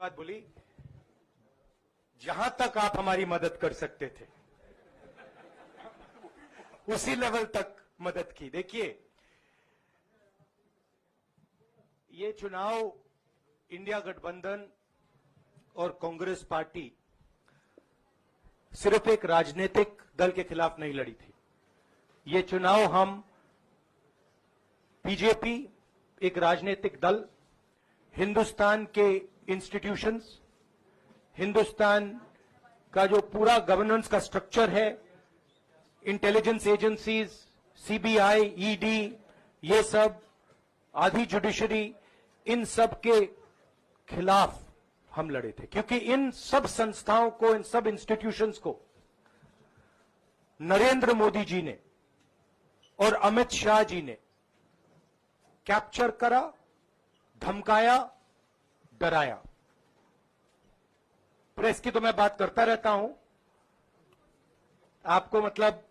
बात बोली, जहां तक आप हमारी मदद कर सकते थे उसी लेवल तक मदद की। देखिए, ये चुनाव इंडिया गठबंधन और कांग्रेस पार्टी सिर्फ एक राजनीतिक दल के खिलाफ नहीं लड़ी थी। ये चुनाव हम बीजेपी, एक राजनीतिक दल, हिंदुस्तान के इंस्टीट्यूशंस, हिंदुस्तान का जो पूरा गवर्नेंस का स्ट्रक्चर है, इंटेलिजेंस एजेंसीज, सीबीआई, ईडी, ये सब, आधी जुडिशरी, इन सब के खिलाफ हम लड़े थे। क्योंकि इन सब संस्थाओं को, इन सब इंस्टीट्यूशंस को नरेंद्र मोदी जी ने और अमित शाह जी ने कैप्चर करा, धमकाया, डराया। प्रेस की तो मैं बात करता रहता हूं, आपको मतलब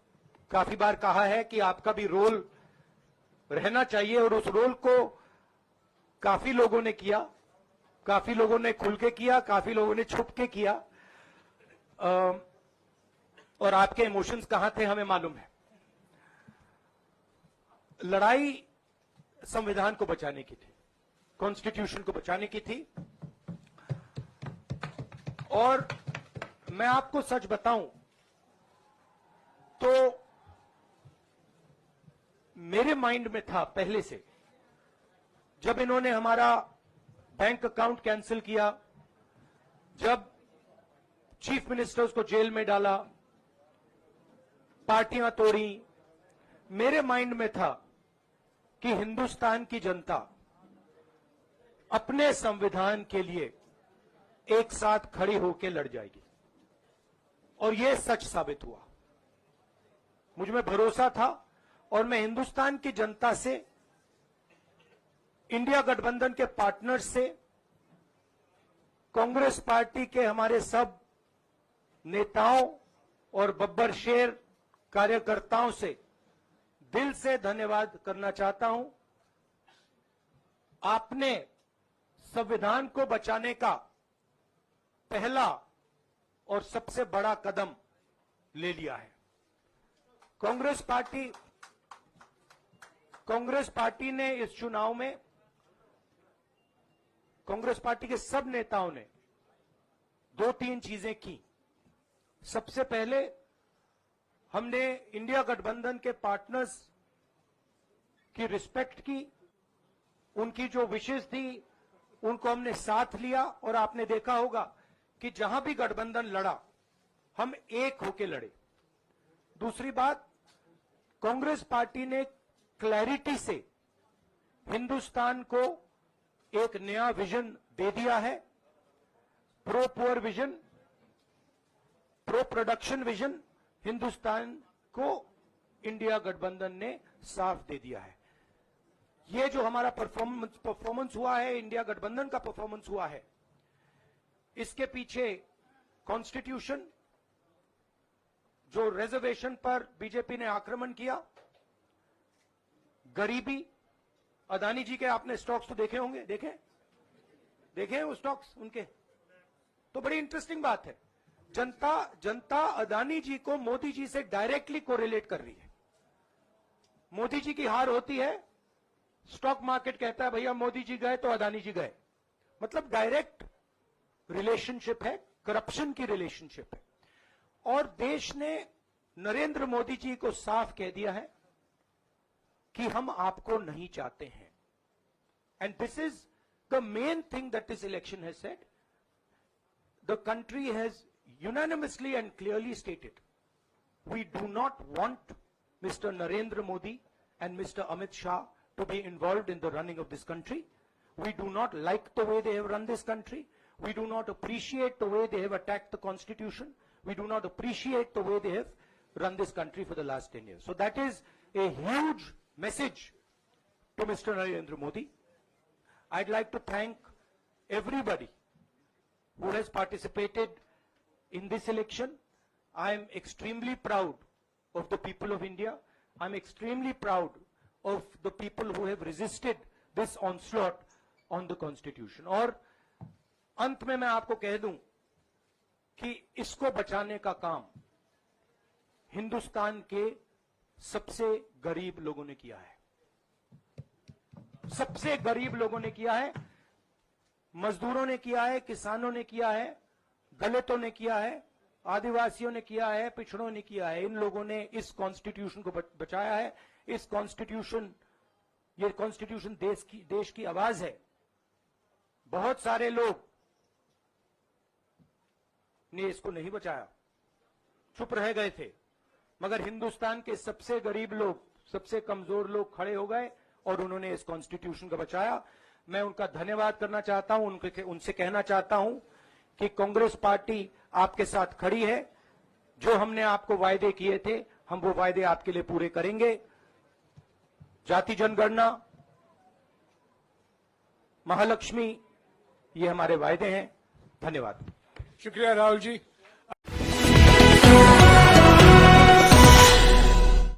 काफी बार कहा है कि आपका भी रोल रहना चाहिए, और उस रोल को काफी लोगों ने किया, काफी लोगों ने खुल के किया, काफी लोगों ने छुप के किया, और आपके इमोशंस कहां थे हमें मालूम है। लड़ाई संविधान को बचाने की थी, कॉन्स्टिट्यूशन को बचाने की थी। और मैं आपको सच बताऊं तो मेरे माइंड में था पहले से, जब इन्होंने हमारा बैंक अकाउंट कैंसिल किया, जब चीफ मिनिस्टर्स को जेल में डाला, पार्टियां तोड़ी, मेरे माइंड में था कि हिंदुस्तान की जनता अपने संविधान के लिए एक साथ खड़ी होकर लड़ जाएगी। और यह सच साबित हुआ। मुझ में भरोसा था, और मैं हिंदुस्तान की जनता से, इंडिया गठबंधन के पार्टनर्स से, कांग्रेस पार्टी के हमारे सब नेताओं और बब्बर शेर कार्यकर्ताओं से दिल से धन्यवाद करना चाहता हूं। आपने संविधान को बचाने का पहला और सबसे बड़ा कदम ले लिया है। कांग्रेस पार्टी ने इस चुनाव में, कांग्रेस पार्टी के सब नेताओं ने 2-3 चीजें की। सबसे पहले हमने इंडिया गठबंधन के पार्टनर्स की रिस्पेक्ट की, उनकी जो विशेष थी उनको हमने साथ लिया, और आपने देखा होगा कि जहां भी गठबंधन लड़ा हम एक होकर लड़े। दूसरी बात, कांग्रेस पार्टी ने क्लैरिटी से हिंदुस्तान को एक नया विजन दे दिया है, pro poor vision, pro production vision Hindustan को इंडिया गठबंधन ने साफ दे दिया है। ये जो हमारा परफॉर्मेंस हुआ है, इंडिया गठबंधन का परफॉर्मेंस हुआ है, इसके पीछे कॉन्स्टिट्यूशन, जो रिजर्वेशन पर बीजेपी ने आक्रमण किया, गरीबी, अदानी जी के आपने स्टॉक्स तो देखे होंगे, देखे हैं वो स्टॉक्स उनके, तो बड़ी इंटरेस्टिंग बात है। जनता अदानी जी को मोदी जी से डायरेक्टली कोरिलेट कर रही है। मोदी जी की हार होती है, स्टॉक मार्केट कहता है भैया मोदी जी गए तो अदानी जी गए, मतलब डायरेक्ट रिलेशनशिप है, करप्शन की रिलेशनशिप है। और देश ने नरेंद्र मोदी जी को साफ कह दिया है कि हम आपको नहीं चाहते हैं। And this is the main thing that this election has said. The country has unanimously and clearly stated, we do not want Mr. Narendra Modi and Mr. Amit Shah to be involved in the running of this country. We do not like the way they have run this country. We do not appreciate the way they have attacked the constitution. We do not appreciate the way they have run this country for the last 10 years. So that is a huge message to Mr. Narendra Modi. I'd like to thank everybody who has participated in this election. I am extremely proud of the people of India. I'm extremely proud of the people who have resisted this onslaught on the constitution. और अंत में मैं आपको कह दूं कि इसको बचाने का काम हिंदुस्तान के सबसे गरीब लोगों ने किया है। सबसे गरीब लोगों ने किया है, मजदूरों ने किया है, किसानों ने किया है, दलितों ने किया है, आदिवासियों ने किया है, पिछड़ों ने किया है। इन लोगों ने इस कॉन्स्टिट्यूशन को बचाया है। इस कॉन्स्टिट्यूशन, ये कॉन्स्टिट्यूशन देश की आवाज है। बहुत सारे लोग ने इसको नहीं बचाया, चुप रह गए थे, मगर हिंदुस्तान के सबसे गरीब लोग, सबसे कमजोर लोग खड़े हो गए और उन्होंने इस कॉन्स्टिट्यूशन को बचाया। मैं उनका धन्यवाद करना चाहता हूं, उनसे कहना चाहता हूं कि कांग्रेस पार्टी आपके साथ खड़ी है। जो हमने आपको वायदे किए थे, हम वो वायदे आपके लिए पूरे करेंगे। जाति जनगणना, महालक्ष्मी, ये हमारे वायदे हैं। धन्यवाद। शुक्रिया राहुल जी।